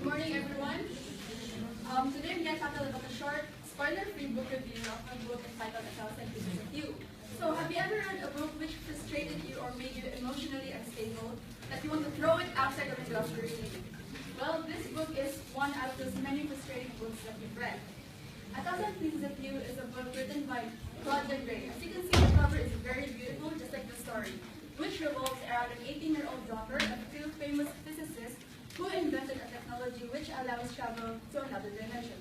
Good morning, everyone. Today we are talking about a short, spoiler-free book review of a book entitled A Thousand Pieces of You. So, have you ever read a book which frustrated you or made you emotionally unstable, that you want to throw it outside of the glass you're reading? Well, this book is one out of those many frustrating books that you've read. A Thousand Pieces of You is a book written by Cuaton. As you can see, the cover is very beautiful, just like the story, which revolves around an 18-year-old daughter of two famous physicists who invented a technology which allows travel to another dimension.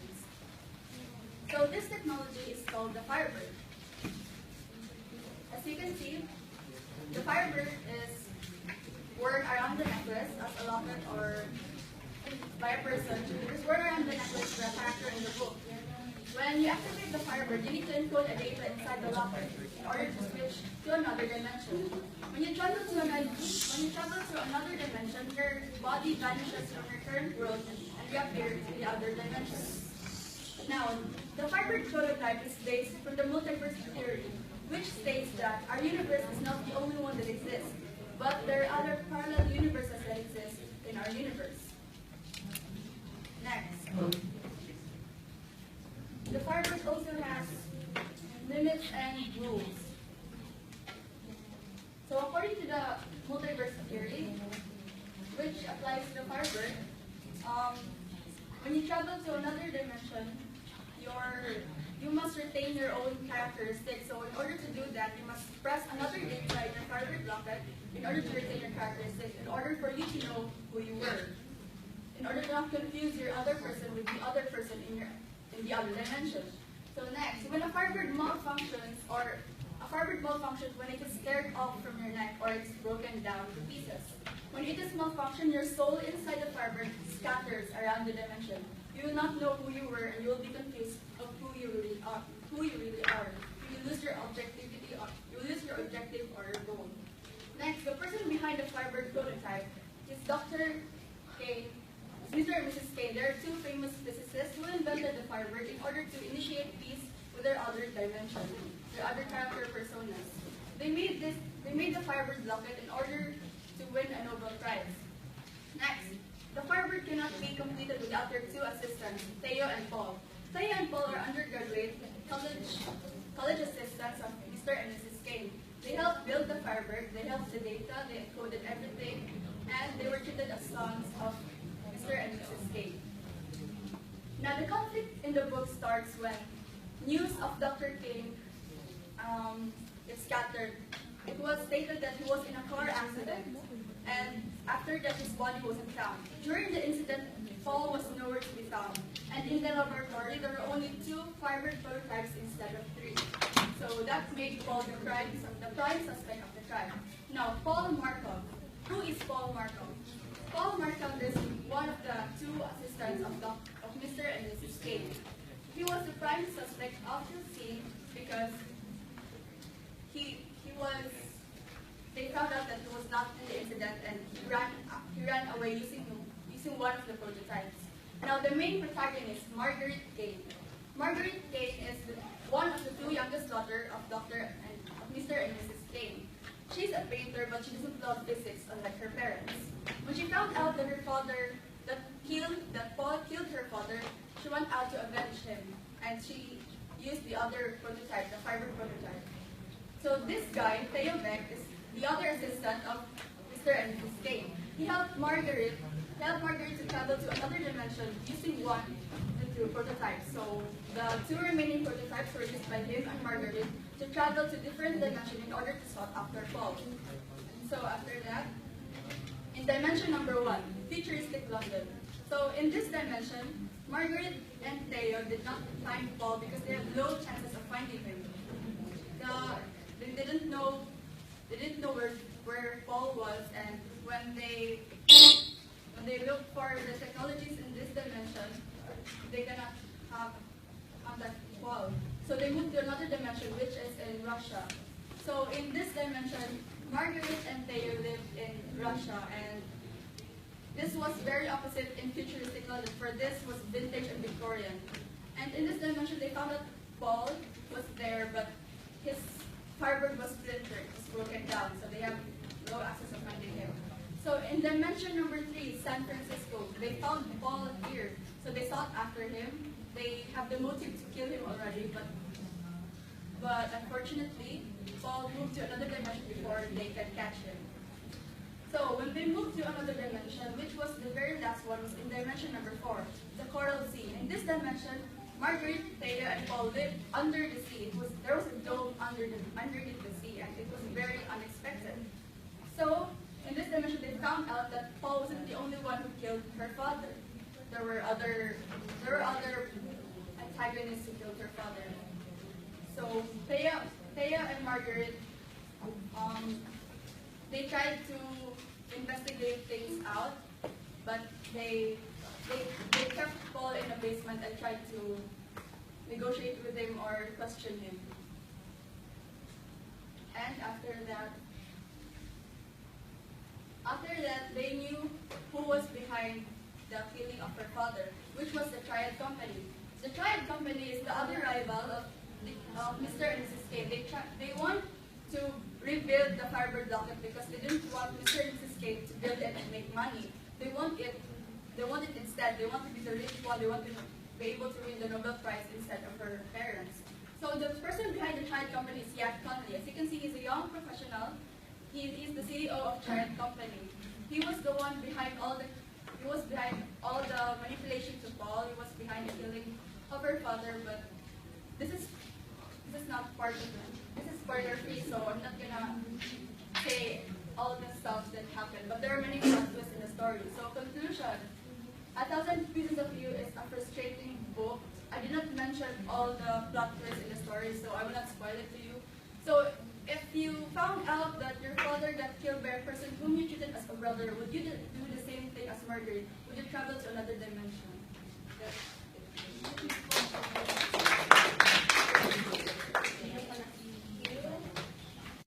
So this technology is called the Firebird. As you can see, the Firebird is worn around the necklace as a locket or by a person. It's worn around the necklace by a character in the book. When you activate the Firebird, you need to encode a data inside the locket in order to switch to another dimension. When you travel to another dimension, your body vanishes from your current world and reappears in the other dimension. Now, the Firebird prototype is based from the multiverse theory, which states that our universe is not the only one that exists, but there are other parallel universes that exist in our universe. Next. The Firebird also has limits and rules. So according to the multiverse theory, which applies to the Firebird, when you travel to another dimension, you must retain your own characteristics. So in order to do that, you must press another data in your Firebird locket in order to retain your characteristics, in order for you to know who you were, in order to not confuse your other person with the other person in the other dimension. So next, when a Firebird malfunctions, when it is scared off from your neck or it's broken down to pieces. When it is malfunction, your soul inside the Firebird scatters around the dimension. You will not know who you were, and you will be confused of who you really are. You will lose your objectivity, or your goal. Next, the person behind the Firebird prototype is Dr. K. Mr. and Mrs. K. They are two famous physicists who invented the Firebird in order to initiate peace with their other dimension, their other character personas. They made the Firebird locket in order to win a Nobel Prize. Next, the Firebird cannot be completed without their two assistants, Theo and Paul. Theo and Paul are undergraduate college assistants of Mr. and Mrs. K. They helped build the Firebird, they helped the data, they encoded everything, and they were treated as sons of Mr. and Mrs. K. Now, the conflict in the book starts when news of Dr. K is scattered. It was stated that he was in a car accident, and after that his body wasn't found. During the incident, Paul was nowhere to be found, and in the laboratory there were only 2 Firebird prototypes instead of 3. So that made Paul the prime suspect of the crime. Now, Paul Markov. Who is Paul Markov? Paul Markov is one of the 2 assistants of Mr. and Mrs. K. He was the prime suspect of the scene because they found out that he was not in the incident, and he ran away using one of the prototypes. Now, the main protagonist, Margaret K. Margaret K. is one of the 2 youngest daughters of Mr. and Mrs. K. She's a painter, but she doesn't love physics, unlike her parents. When she found out that Paul killed her father, she went out to avenge him, and she used the other prototype, the Firebird prototype. So this guy, Theo Beck, is the other assistant of Mr. and Mrs. K. He helped Margaret to travel to another dimension using one of the 2 prototypes. So the 2 remaining prototypes were used by him and Margaret to travel to different dimensions in order to sought after Paul. And so after that, in dimension number 1, futuristic London. So in this dimension, Margaret and Theo did not find Paul because they had low chances of finding him. They didn't know where Paul was, and when they looked for the technologies in this dimension, they cannot contact Paul. So they moved to another dimension, which is in Russia. So in this dimension, Margaret and Theo lived in Russia, and this was very opposite in futuristic London, for this was vintage and Victorian. And in this dimension, they found that Paul was there, but his Firebird was splintered, was broken down, so they have no access of finding him. So in dimension number 3, San Francisco, they found Paul here. So they sought after him. They have the motive to kill him already, but unfortunately, Paul moved to another dimension before they can catch him. So when they moved to another dimension, which was the very last one, was in dimension number 4, the Coral Sea. In this dimension, Margaret, Thea, and Paul lived under the sea. There was a dome underneath the sea, and it was very unexpected. So in this dimension, they found out that Paul wasn't the only one who killed her father. There were other antagonists who killed her father. So Thea and Margaret, they tried to investigate things out, but they kept Paul in a basement and tried to negotiate with him or question him. And after that, they knew who was behind the killing of her father, which was the Triad Company. The Triad Company is the other rival of Mr. and Mrs. K. They want to rebuild the Firebird Locket because they didn't want Mr. and Mrs. K to build it and make money. They want it instead. They want to be the rich one. They want to be able to win the Nobel Prize instead of her parents. So the person behind the Triad Company is Cuaton. As you can see, he's a young professional. He is the CEO of Triad Company. He was the one behind all the manipulation to Paul. He was behind the killing of her father, but this is not part of it. This is spoiler free, so I'm not gonna say all the stuff that happened. But there are many plot twists in the story. So conclusion: 1,000 Pieces of You is a frustrating book. I did not mention all the plot twists in the story, so I will not spoil it to you. So if you found out that your father got killed by a person whom you treated as a brother, would you do the same thing as Margaret? Would you travel to another dimension? Yes.